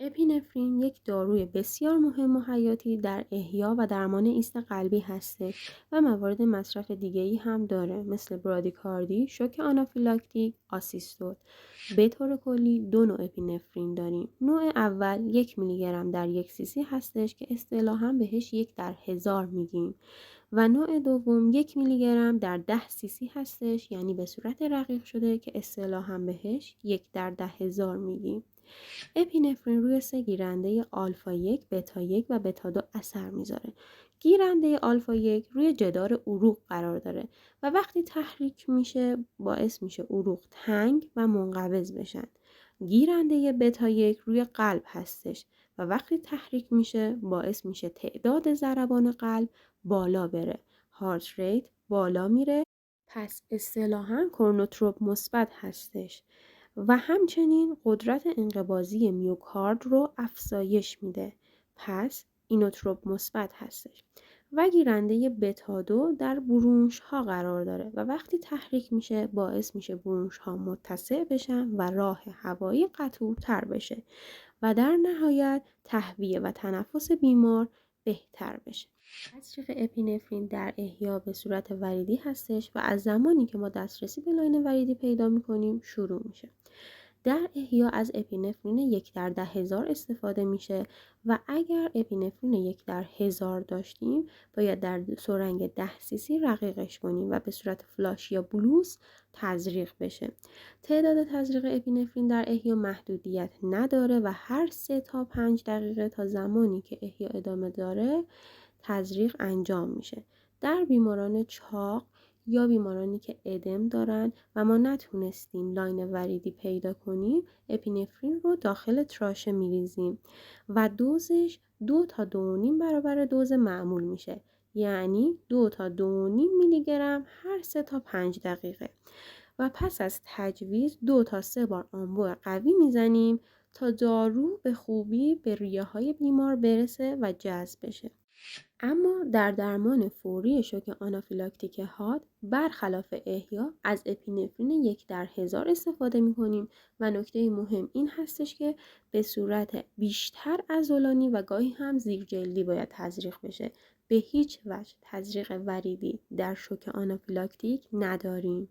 اپینفرین یک داروی بسیار مهم و حیاتی در احیا و درمان ایست قلبی هستش و موارد مصرف دیگه‌ای هم داره، مثل برادیکاردی، شوک آنافیلاکتیک، آسیستول. به طور کلی دو نوع اپینفرین داریم. نوع اول 1 میلی گرم در 1 cc هستش که اصطلاحاً بهش 1/1000 میگیم و نوع دوم 1 میلی گرم در 10 cc هستش، یعنی به صورت رقیق شده که اصطلاحاً بهش 1/10000 میگیم. اپینفرین روی 3 گیرنده آلفا 1، بتا 1 و بتا 2 اثر میذاره. گیرنده آلفا 1 روی جدار عروق قرار داره و وقتی تحریک میشه باعث میشه عروق تنگ و منقبض بشن. گیرنده بتا 1 روی قلب هستش و وقتی تحریک میشه باعث میشه تعداد ضربان قلب بالا بره. هارت ریت بالا میره. پس اصطلاحاً کرونوتروپ مثبت هستش و همچنین قدرت انقباضی میوکارد رو افزایش میده. پس اینوتروپ مثبت هستش. و گیرنده بتا 2 در برونش ها قرار داره و وقتی تحریک میشه باعث میشه برونش ها متسع بشن و راه هوایی قطورتر بشه و در نهایت تهویه و تنفس بیمار بهتر بشه. تزریق اپینفرین در احیا به صورت وریدی هستش و از زمانی که ما دسترسی به لاین وریدی پیدا میکنیم شروع میشه. در احیا از اپینفرین 1/10000 استفاده میشه و اگر اپینفرین 1/1000 داشتیم باید در سرنگ 10 cc رقیقش کنیم و به صورت فلاش یا بلوس تزریق بشه. تعداد تزریق اپینفرین در احیا محدودیت نداره و هر 3 تا 5 دقیقه تا زمانی که احیا ادامه داره تزریق انجام میشه. در بیماران چاق یا بیمارانی که ادم دارن و ما نتونستیم لاین وریدی پیدا کنیم اپینفرین رو داخل تراشه میریزیم و دوزش 2 تا 2.5 برابر دوز معمول میشه، یعنی 2 تا 2.5 میلی گرم هر 3 تا 5 دقیقه و پس از تجویز 2 تا 3 بار آنبوع قوی میزنیم تا دارو به خوبی به ریه های بیمار برسه و جذب بشه. اما در درمان فوری شوک آنافیلاکتیک حاد برخلاف احیا از اپینفرین 1/1000 استفاده می‌کنیم و نکته مهم این هستش که به صورت بیشتر عضلانی و گاهی هم زیرجلدی باید تزریق بشه. به هیچ وجه تزریق وریدی در شوک آنافیلاکتیک نداریم.